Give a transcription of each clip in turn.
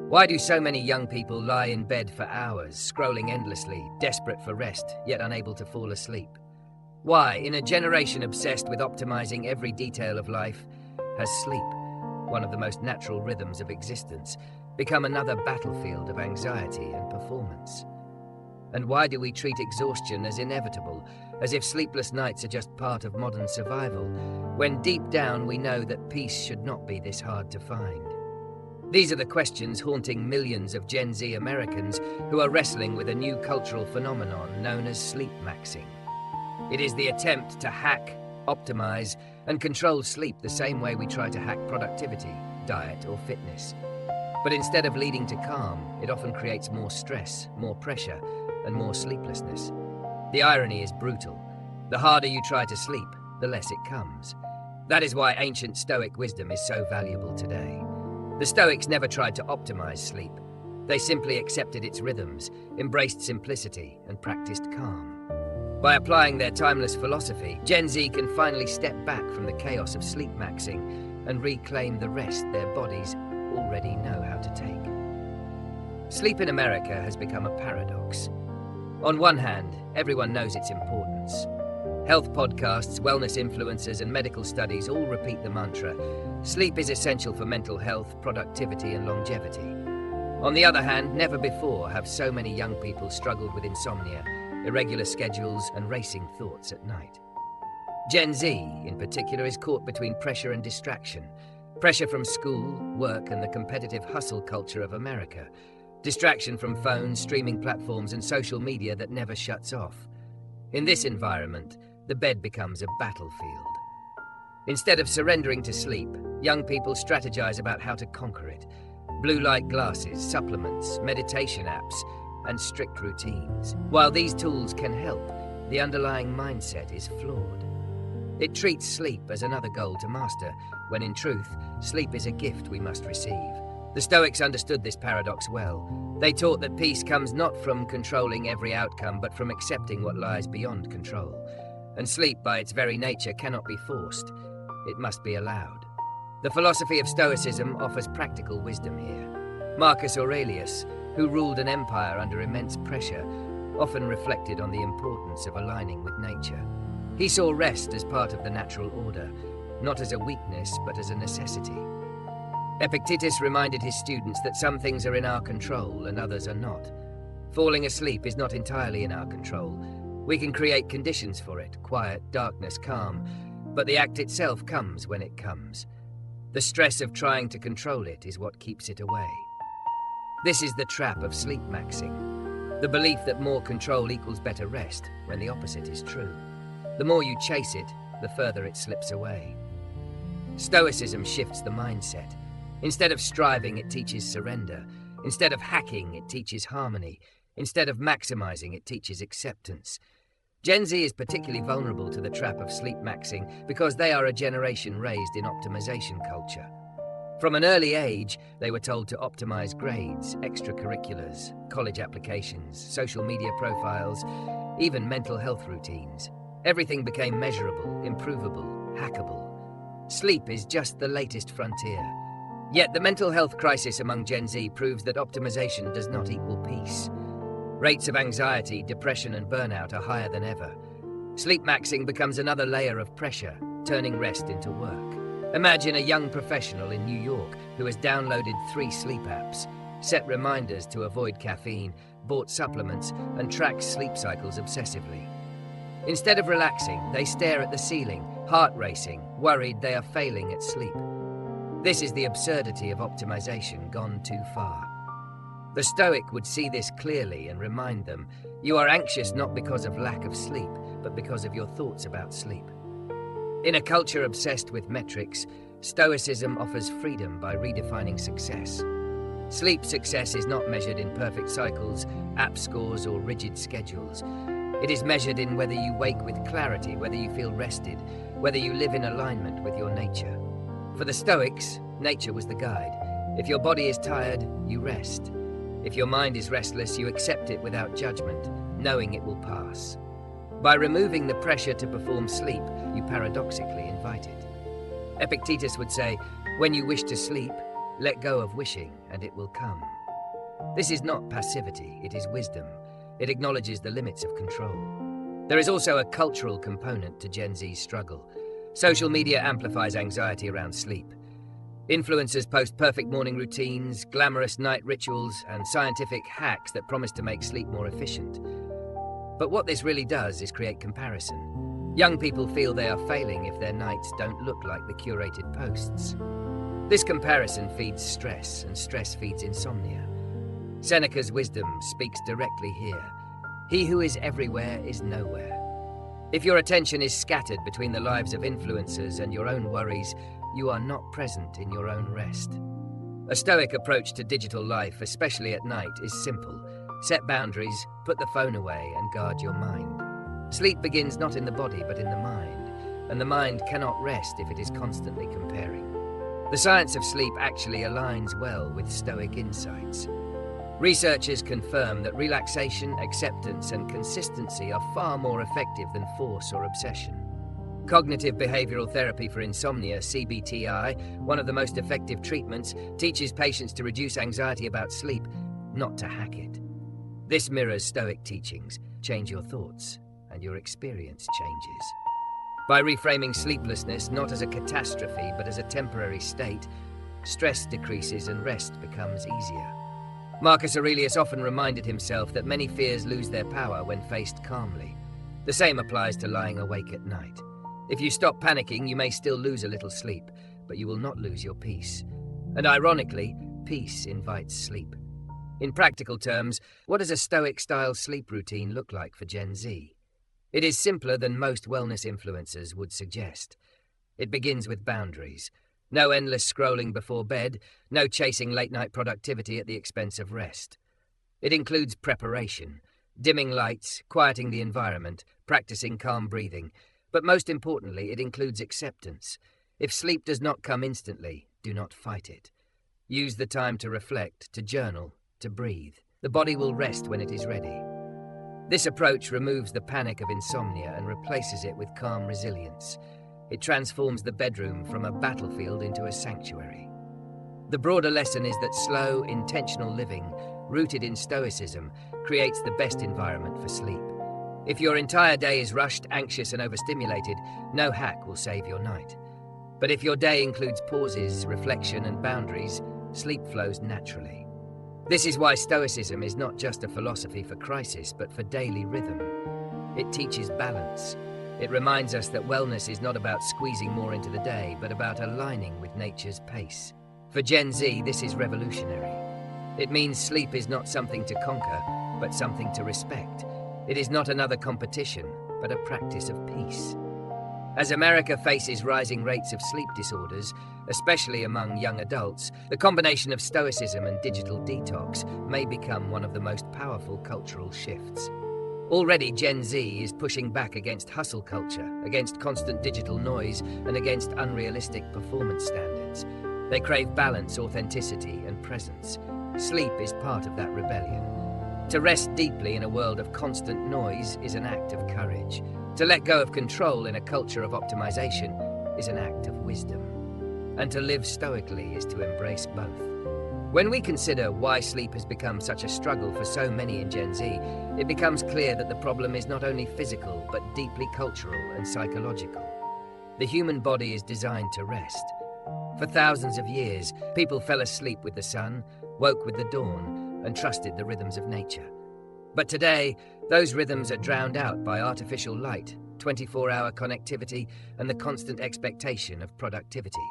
Why do so many young people lie in bed for hours, scrolling endlessly, desperate for rest, yet unable to fall asleep? Why, in a generation obsessed with optimizing every detail of life, has sleep, one of the most natural rhythms of existence, become another battlefield of anxiety and performance? And why do we treat exhaustion as inevitable, as if sleepless nights are just part of modern survival, when deep down we know that peace should not be this hard to find? These are the questions haunting millions of Gen Z Americans who are wrestling with a new cultural phenomenon known as sleepmaxxing. It is the attempt to hack, optimize, and control sleep the same way we try to hack productivity, diet, or fitness. But instead of leading to calm, it often creates more stress, more pressure, and more sleeplessness. The irony is brutal. The harder you try to sleep, the less it comes. That is why ancient Stoic wisdom is so valuable today. The Stoics never tried to optimize sleep. They simply accepted its rhythms, embraced simplicity, and practiced calm. By applying their timeless philosophy, Gen Z can finally step back from the chaos of sleepmaxxing and reclaim the rest their bodies already know how to take. Sleep in America has become a paradox. On one hand, everyone knows its importance. Health podcasts, wellness influencers, and medical studies all repeat the mantra: sleep is essential for mental health, productivity, and longevity. On the other hand, never before have so many young people struggled with insomnia, irregular schedules, and racing thoughts at night. Gen Z, in particular, is caught between pressure and distraction. Pressure from school, work, and the competitive hustle culture of America. Distraction from phones, streaming platforms, and social media that never shuts off. In this environment, the bed becomes a battlefield. Instead of surrendering to sleep, young people strategize about how to conquer it. Blue light glasses, supplements, meditation apps, and strict routines. While these tools can help, the underlying mindset is flawed. It treats sleep as another goal to master, when in truth, sleep is a gift we must receive. The Stoics understood this paradox well. They taught that peace comes not from controlling every outcome, but from accepting what lies beyond control. And sleep, by its very nature, cannot be forced. It must be allowed. The philosophy of Stoicism offers practical wisdom here. Marcus Aurelius, who ruled an empire under immense pressure, often reflected on the importance of aligning with nature. He saw rest as part of the natural order, not as a weakness, but as a necessity. Epictetus reminded his students that some things are in our control and others are not. Falling asleep is not entirely in our control. We can create conditions for it: quiet, darkness, calm, but the act itself comes when it comes. The stress of trying to control it is what keeps it away. This is the trap of sleepmaxxing, the belief that more control equals better rest, when the opposite is true. The more you chase it, the further it slips away. Stoicism shifts the mindset. Instead of striving, it teaches surrender. Instead of hacking, it teaches harmony. Instead of maximizing, it teaches acceptance. Gen Z is particularly vulnerable to the trap of sleepmaxxing because they are a generation raised in optimization culture. From an early age, they were told to optimize grades, extracurriculars, college applications, social media profiles, even mental health routines. Everything became measurable, improvable, hackable. Sleep is just the latest frontier. Yet the mental health crisis among Gen Z proves that optimization does not equal peace. Rates of anxiety, depression, and burnout are higher than ever. Sleepmaxxing becomes another layer of pressure, turning rest into work. Imagine a young professional in New York who has downloaded 3 sleep apps, set reminders to avoid caffeine, bought supplements, and tracks sleep cycles obsessively. Instead of relaxing, they stare at the ceiling, heart racing, worried they are failing at sleep. This is the absurdity of optimization gone too far. The Stoic would see this clearly and remind them, you are anxious not because of lack of sleep, but because of your thoughts about sleep. In a culture obsessed with metrics, Stoicism offers freedom by redefining success. Sleep success is not measured in perfect cycles, app scores, or rigid schedules. It is measured in whether you wake with clarity, whether you feel rested, whether you live in alignment with your nature. For the Stoics, nature was the guide. If your body is tired, you rest. If your mind is restless, you accept it without judgment, knowing it will pass. By removing the pressure to perform sleep, you paradoxically invite it. Epictetus would say, when you wish to sleep, let go of wishing and it will come. This is not passivity, it is wisdom. It acknowledges the limits of control. There is also a cultural component to Gen Z's struggle. Social media amplifies anxiety around sleep. Influencers post perfect morning routines, glamorous night rituals, and scientific hacks that promise to make sleep more efficient. But what this really does is create comparison. Young people feel they are failing if their nights don't look like the curated posts. This comparison feeds stress, and stress feeds insomnia. Seneca's wisdom speaks directly here. He who is everywhere is nowhere. If your attention is scattered between the lives of influencers and your own worries, you are not present in your own rest. A Stoic approach to digital life, especially at night, is simple. Set boundaries, put the phone away, and guard your mind. Sleep begins not in the body but in the mind, and the mind cannot rest if it is constantly comparing. The science of sleep actually aligns well with Stoic insights. Researchers confirm that relaxation, acceptance, and consistency are far more effective than force or obsession. Cognitive behavioral therapy for insomnia, CBTI, one of the most effective treatments, teaches patients to reduce anxiety about sleep, not to hack it. This mirrors Stoic teachings. Change your thoughts, and your experience changes. By reframing sleeplessness not as a catastrophe but as a temporary state, stress decreases and rest becomes easier. Marcus Aurelius often reminded himself that many fears lose their power when faced calmly. The same applies to lying awake at night. If you stop panicking, you may still lose a little sleep, but you will not lose your peace. And ironically, peace invites sleep. In practical terms, what does a Stoic-style sleep routine look like for Gen Z? It is simpler than most wellness influencers would suggest. It begins with boundaries. No endless scrolling before bed, no chasing late-night productivity at the expense of rest. It includes preparation, dimming lights, quieting the environment, practicing calm breathing. But most importantly, it includes acceptance. If sleep does not come instantly, do not fight it. Use the time to reflect, to journal, to breathe. The body will rest when it is ready. This approach removes the panic of insomnia and replaces it with calm resilience. It transforms the bedroom from a battlefield into a sanctuary. The broader lesson is that slow, intentional living, rooted in Stoicism, creates the best environment for sleep. If your entire day is rushed, anxious, and overstimulated, no hack will save your night. But if your day includes pauses, reflection, and boundaries, sleep flows naturally. This is why Stoicism is not just a philosophy for crisis, but for daily rhythm. It teaches balance. It reminds us that wellness is not about squeezing more into the day, but about aligning with nature's pace. For Gen Z, this is revolutionary. It means sleep is not something to conquer, but something to respect. It is not another competition, but a practice of peace. As America faces rising rates of sleep disorders, especially among young adults, the combination of Stoicism and digital detox may become one of the most powerful cultural shifts. Already, Gen Z is pushing back against hustle culture, against constant digital noise, and against unrealistic performance standards. They crave balance, authenticity, and presence. Sleep is part of that rebellion. To rest deeply in a world of constant noise is an act of courage. To let go of control in a culture of optimization is an act of wisdom. And to live stoically is to embrace both. When we consider why sleep has become such a struggle for so many in Gen Z, it becomes clear that the problem is not only physical, but deeply cultural and psychological. The human body is designed to rest. For thousands of years, people fell asleep with the sun, woke with the dawn, and trusted the rhythms of nature. But today, those rhythms are drowned out by artificial light, 24-hour connectivity, and the constant expectation of productivity.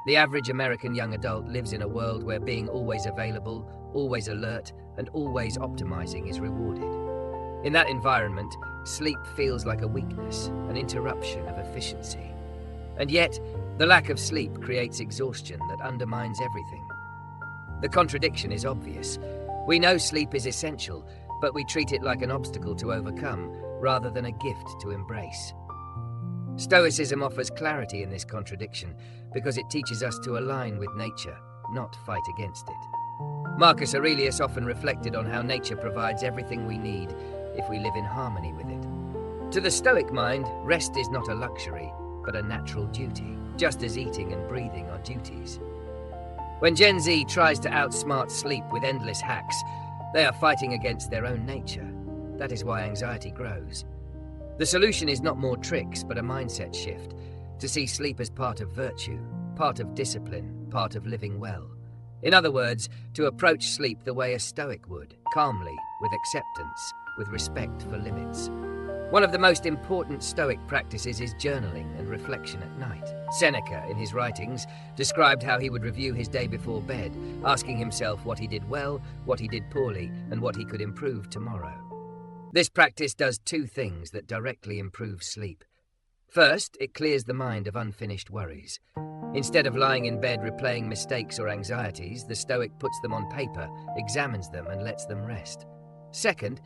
The average American young adult lives in a world where being always available, always alert, and always optimizing is rewarded. In that environment, sleep feels like a weakness, an interruption of efficiency. And yet, the lack of sleep creates exhaustion that undermines everything. The contradiction is obvious. We know sleep is essential, but we treat it like an obstacle to overcome, rather than a gift to embrace. Stoicism offers clarity in this contradiction because it teaches us to align with nature, not fight against it. Marcus Aurelius often reflected on how nature provides everything we need if we live in harmony with it. To the Stoic mind, rest is not a luxury, but a natural duty, just as eating and breathing are duties. When Gen Z tries to outsmart sleep with endless hacks, they are fighting against their own nature. That is why anxiety grows. The solution is not more tricks, but a mindset shift, to see sleep as part of virtue, part of discipline, part of living well. In other words, to approach sleep the way a Stoic would, calmly, with acceptance, with respect for limits. One of the most important Stoic practices is journaling and reflection at night. Seneca, in his writings, described how he would review his day before bed, asking himself what he did well, what he did poorly, and what he could improve tomorrow. This practice does two things that directly improve sleep. First, it clears the mind of unfinished worries. Instead of lying in bed replaying mistakes or anxieties, the Stoic puts them on paper, examines them, and lets them rest. Second,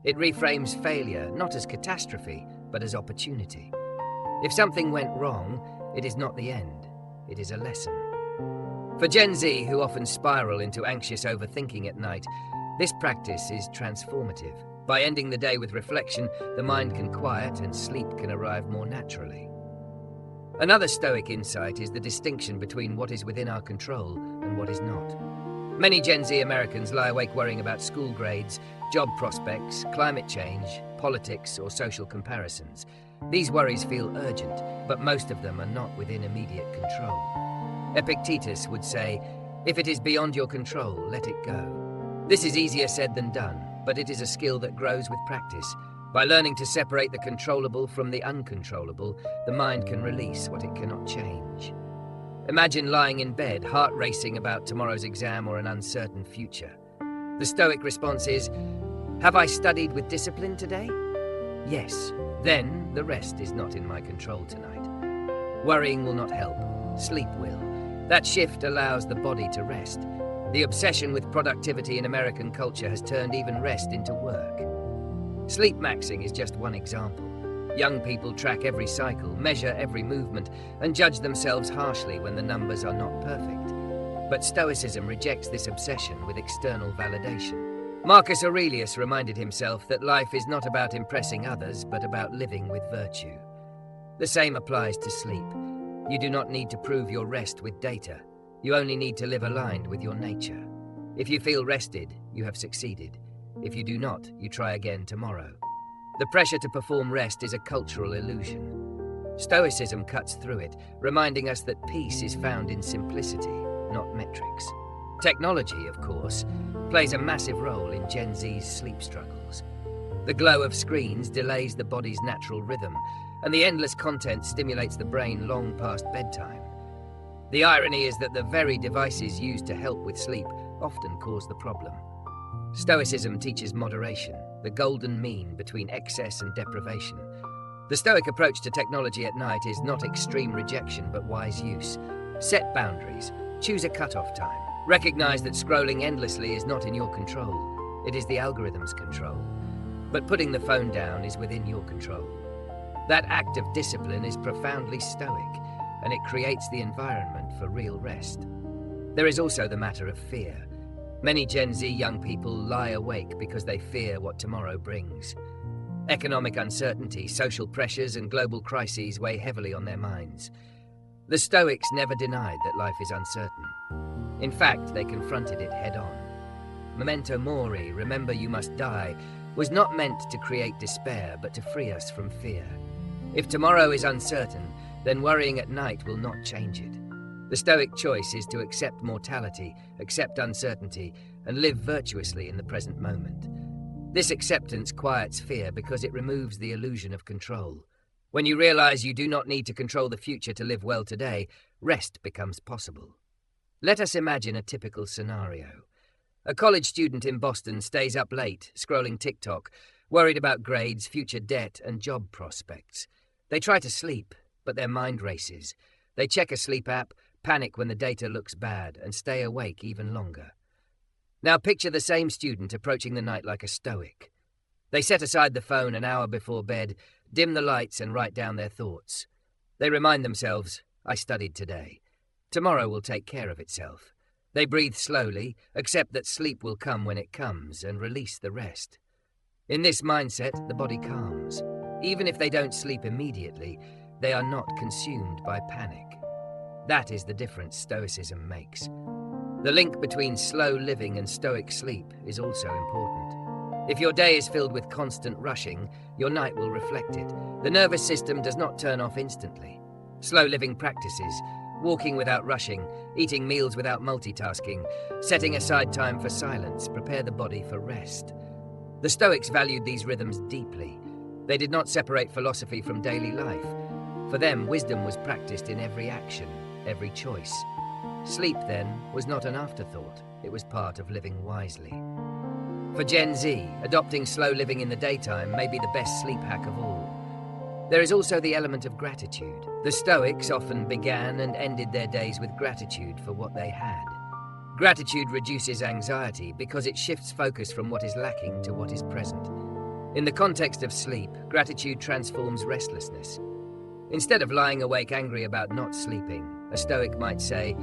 it reframes failure not as catastrophe, but as opportunity. If something went wrong, it is not the end, it is a lesson. For Gen Z, who often spiral into anxious overthinking at night, this practice is transformative. By ending the day with reflection, the mind can quiet and sleep can arrive more naturally. Another Stoic insight is the distinction between what is within our control and what is not. Many Gen Z Americans lie awake worrying about school grades, job prospects, climate change, politics, or social comparisons. These worries feel urgent, but most of them are not within immediate control. Epictetus would say, "If it is beyond your control, let it go." This is easier said than done, but it is a skill that grows with practice. By learning to separate the controllable from the uncontrollable, the mind can release what it cannot change. Imagine lying in bed, heart racing about tomorrow's exam or an uncertain future. The Stoic response is, "Have I studied with discipline today? Yes. Then the rest is not in my control tonight." Worrying will not help. Sleep will. That shift allows the body to rest. The obsession with productivity in American culture has turned even rest into work. Sleepmaxxing is just one example. Young people track every cycle, measure every movement, and judge themselves harshly when the numbers are not perfect. But Stoicism rejects this obsession with external validation. Marcus Aurelius reminded himself that life is not about impressing others, but about living with virtue. The same applies to sleep. You do not need to prove your rest with data. You only need to live aligned with your nature. If you feel rested, you have succeeded. If you do not, you try again tomorrow. The pressure to perform rest is a cultural illusion. Stoicism cuts through it, reminding us that peace is found in simplicity, not metrics. Technology, of course, plays a massive role in Gen Z's sleep struggles. The glow of screens delays the body's natural rhythm, and the endless content stimulates the brain long past bedtime. The irony is that the very devices used to help with sleep often cause the problem. Stoicism teaches moderation, the golden mean between excess and deprivation. The Stoic approach to technology at night is not extreme rejection, but wise use. Set boundaries, choose a cutoff time. Recognize that scrolling endlessly is not in your control. It is the algorithm's control. But putting the phone down is within your control. That act of discipline is profoundly Stoic, and it creates the environment for real rest. There is also the matter of fear. Many Gen Z young people lie awake because they fear what tomorrow brings. Economic uncertainty, social pressures, and global crises weigh heavily on their minds. The Stoics never denied that life is uncertain. In fact, they confronted it head-on. Memento mori, remember you must die, was not meant to create despair, but to free us from fear. If tomorrow is uncertain, then worrying at night will not change it. The Stoic choice is to accept mortality, accept uncertainty, and live virtuously in the present moment. This acceptance quiets fear because it removes the illusion of control. When you realize you do not need to control the future to live well today, rest becomes possible. Let us imagine a typical scenario. A college student in Boston stays up late, scrolling TikTok, worried about grades, future debt, and job prospects. They try to sleep, but their mind races. They check a sleep app, panic when the data looks bad, and stay awake even longer. Now picture the same student approaching the night like a Stoic. They set aside the phone an hour before bed, dim the lights, and write down their thoughts. They remind themselves, "I studied today. Tomorrow will take care of itself." They breathe slowly, accept that sleep will come when it comes, and release the rest. In this mindset, the body calms. Even if they don't sleep immediately, they are not consumed by panic. That is the difference Stoicism makes. The link between slow living and Stoic sleep is also important. If your day is filled with constant rushing, your night will reflect it. The nervous system does not turn off instantly. Slow living practices, walking without rushing, eating meals without multitasking, setting aside time for silence, prepare the body for rest. The Stoics valued these rhythms deeply. They did not separate philosophy from daily life. For them, wisdom was practiced in every action, every choice. Sleep, then, was not an afterthought. It was part of living wisely. For Gen Z, adopting slow living in the daytime may be the best sleep hack of all. There is also the element of gratitude. The Stoics often began and ended their days with gratitude for what they had. Gratitude reduces anxiety because it shifts focus from what is lacking to what is present. In the context of sleep, gratitude transforms restlessness. Instead of lying awake angry about not sleeping, a Stoic might say,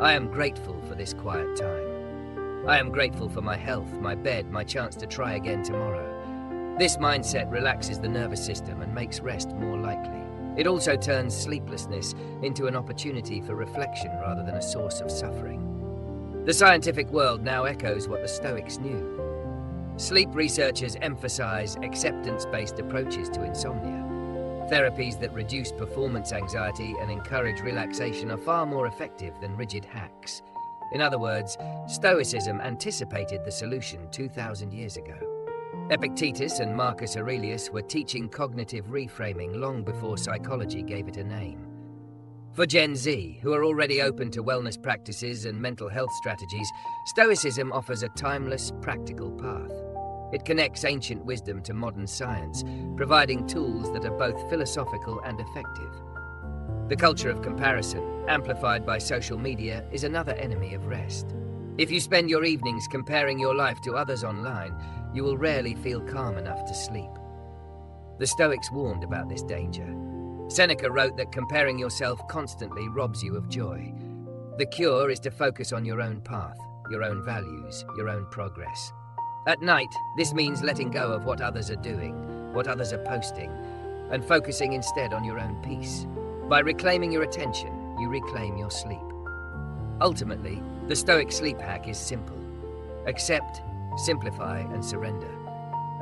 I am grateful for this quiet time. I am grateful for my health, my bed, my chance to try again tomorrow. This mindset relaxes the nervous system and makes rest more likely. It also turns sleeplessness into an opportunity for reflection rather than a source of suffering. The scientific world now echoes what the Stoics knew. Sleep researchers emphasize acceptance-based approaches to insomnia. Therapies that reduce performance anxiety and encourage relaxation are far more effective than rigid hacks. In other words, Stoicism anticipated the solution 2,000 years ago. Epictetus and Marcus Aurelius were teaching cognitive reframing long before psychology gave it a name. For Gen Z, who are already open to wellness practices and mental health strategies, Stoicism offers a timeless, practical path. It connects ancient wisdom to modern science, providing tools that are both philosophical and effective. The culture of comparison, amplified by social media, is another enemy of rest. If you spend your evenings comparing your life to others online, you will rarely feel calm enough to sleep. The Stoics warned about this danger. Seneca wrote that comparing yourself constantly robs you of joy. The cure is to focus on your own path, your own values, your own progress. At night, this means letting go of what others are doing, what others are posting, and focusing instead on your own peace. By reclaiming your attention, you reclaim your sleep. Ultimately, the Stoic sleep hack is simple. Accept, simplify, and surrender.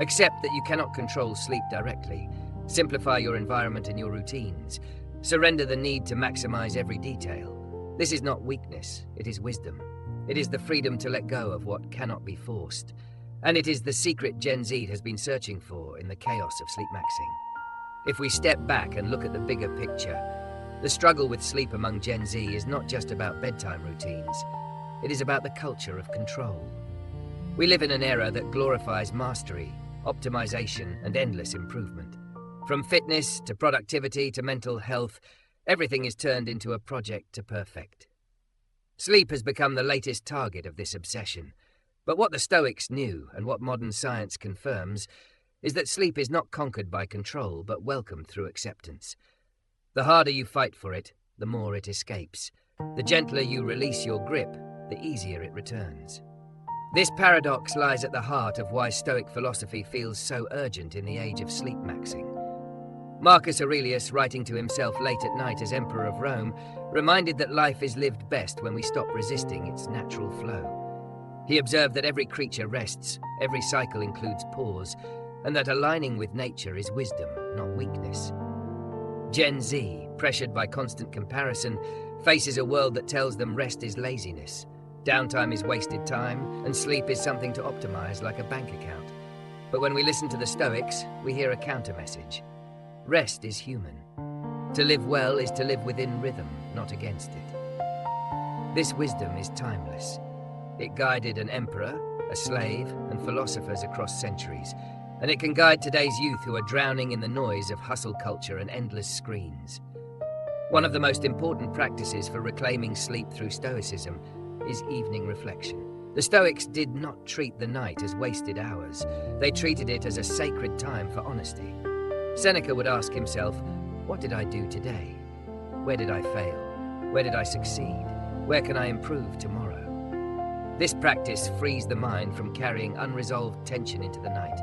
Accept that you cannot control sleep directly. Simplify your environment and your routines. Surrender the need to maximize every detail. This is not weakness, it is wisdom. It is the freedom to let go of what cannot be forced. And it is the secret Gen Z has been searching for in the chaos of sleepmaxxing. If we step back and look at the bigger picture, the struggle with sleep among Gen Z is not just about bedtime routines. It is about the culture of control. We live in an era that glorifies mastery, optimization, and endless improvement. From fitness to productivity to mental health, everything is turned into a project to perfect. Sleep has become the latest target of this obsession. But what the Stoics knew, and what modern science confirms, is that sleep is not conquered by control, but welcomed through acceptance. The harder you fight for it, the more it escapes. The gentler you release your grip, the easier it returns. This paradox lies at the heart of why Stoic philosophy feels so urgent in the age of sleepmaxxing. Marcus Aurelius, writing to himself late at night as Emperor of Rome, reminded that life is lived best when we stop resisting its natural flow. He observed that every creature rests, every cycle includes pause, and that aligning with nature is wisdom, not weakness. Gen Z, pressured by constant comparison, faces a world that tells them rest is laziness, downtime is wasted time, and sleep is something to optimize like a bank account. But when we listen to the Stoics, we hear a counter-message. Rest is human. To live well is to live within rhythm, not against it. This wisdom is timeless. It guided an emperor, a slave, and philosophers across centuries, and it can guide today's youth who are drowning in the noise of hustle culture and endless screens. One of the most important practices for reclaiming sleep through Stoicism is evening reflection. The Stoics did not treat the night as wasted hours. They treated it as a sacred time for honesty. Seneca would ask himself, what did I do today? Where did I fail? Where did I succeed? Where can I improve tomorrow? This practice frees the mind from carrying unresolved tension into the night.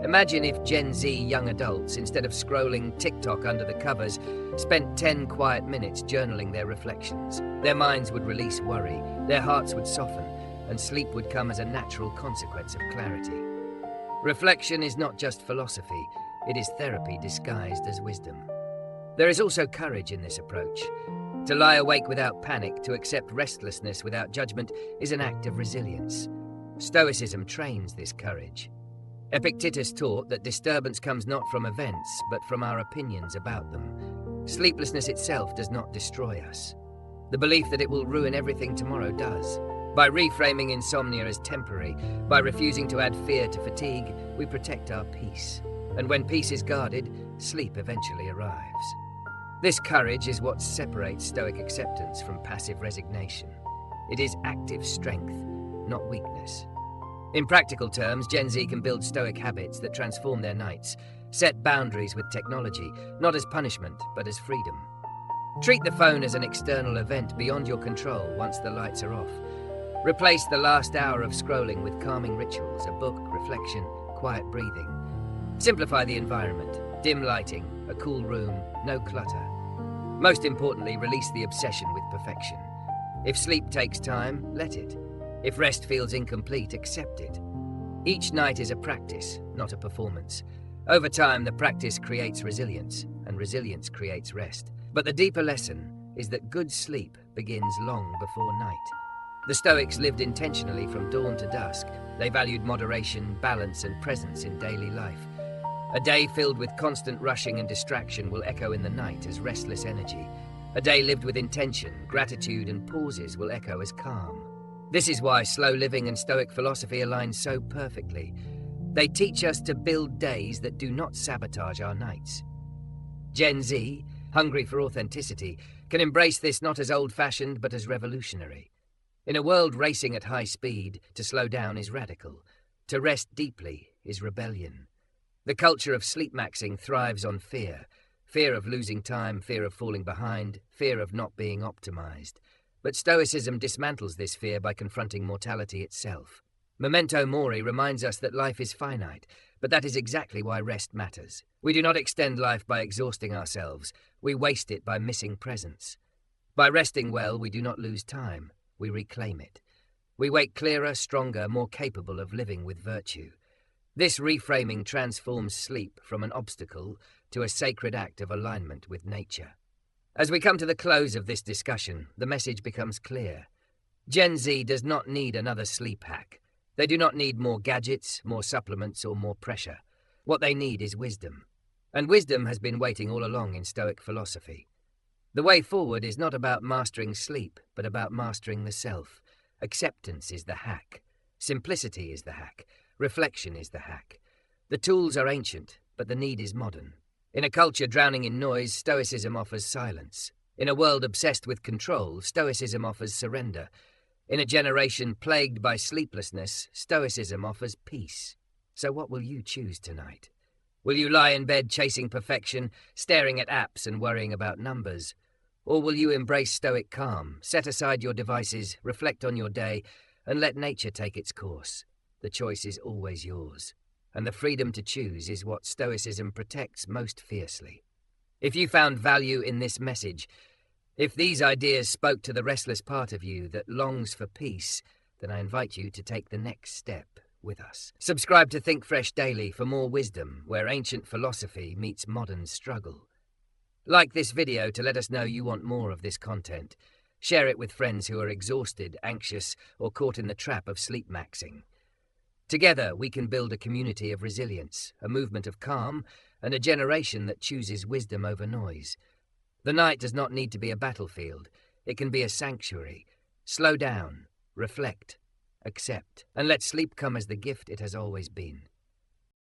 Imagine if Gen Z young adults, instead of scrolling TikTok under the covers, spent 10 quiet minutes journaling their reflections. Their minds would release worry, their hearts would soften, and sleep would come as a natural consequence of clarity. Reflection is not just philosophy, it is therapy disguised as wisdom. There is also courage in this approach. To lie awake without panic, to accept restlessness without judgment, is an act of resilience. Stoicism trains this courage. Epictetus taught that disturbance comes not from events, but from our opinions about them. Sleeplessness itself does not destroy us. The belief that it will ruin everything tomorrow does. By reframing insomnia as temporary, by refusing to add fear to fatigue, we protect our peace. And when peace is guarded, sleep eventually arrives. This courage is what separates Stoic acceptance from passive resignation. It is active strength, not weakness. In practical terms, Gen Z can build Stoic habits that transform their nights, set boundaries with technology, not as punishment, but as freedom. Treat the phone as an external event beyond your control once the lights are off. Replace the last hour of scrolling with calming rituals, a book, reflection, quiet breathing. Simplify the environment, dim lighting, a cool room, no clutter. Most importantly, release the obsession with perfection. If sleep takes time, let it. If rest feels incomplete, accept it. Each night is a practice, not a performance. Over time, the practice creates resilience, and resilience creates rest. But the deeper lesson is that good sleep begins long before night. The Stoics lived intentionally from dawn to dusk. They valued moderation, balance, and presence in daily life. A day filled with constant rushing and distraction will echo in the night as restless energy. A day lived with intention, gratitude, and pauses will echo as calm. This is why slow living and Stoic philosophy align so perfectly. They teach us to build days that do not sabotage our nights. Gen Z, hungry for authenticity, can embrace this not as old-fashioned but as revolutionary. In a world racing at high speed, to slow down is radical. To rest deeply is rebellion. The culture of sleepmaxxing thrives on fear. Fear of losing time, fear of falling behind, fear of not being optimized. But Stoicism dismantles this fear by confronting mortality itself. Memento Mori reminds us that life is finite, but that is exactly why rest matters. We do not extend life by exhausting ourselves. We waste it by missing presence. By resting well, we do not lose time. We reclaim it. We wake clearer, stronger, more capable of living with virtue. This reframing transforms sleep from an obstacle to a sacred act of alignment with nature. As we come to the close of this discussion, the message becomes clear. Gen Z does not need another sleep hack. They do not need more gadgets, more supplements, or more pressure. What they need is wisdom. And wisdom has been waiting all along in Stoic philosophy. The way forward is not about mastering sleep, but about mastering the self. Acceptance is the hack. Simplicity is the hack. Reflection is the hack. The tools are ancient, but the need is modern. In a culture drowning in noise, Stoicism offers silence. In a world obsessed with control, Stoicism offers surrender. In a generation plagued by sleeplessness, Stoicism offers peace. So what will you choose tonight? Will you lie in bed chasing perfection, staring at apps and worrying about numbers? Or will you embrace Stoic calm, set aside your devices, reflect on your day, and let nature take its course? The choice is always yours. And the freedom to choose is what Stoicism protects most fiercely. If you found value in this message, if these ideas spoke to the restless part of you that longs for peace, then I invite you to take the next step with us. Subscribe to Think Fresh Daily for more wisdom, where ancient philosophy meets modern struggle. Like this video to let us know you want more of this content. Share it with friends who are exhausted, anxious, or caught in the trap of sleepmaxxing. Together, we can build a community of resilience, a movement of calm, and a generation that chooses wisdom over noise. The night does not need to be a battlefield. It can be a sanctuary. Slow down, reflect, accept, and let sleep come as the gift it has always been.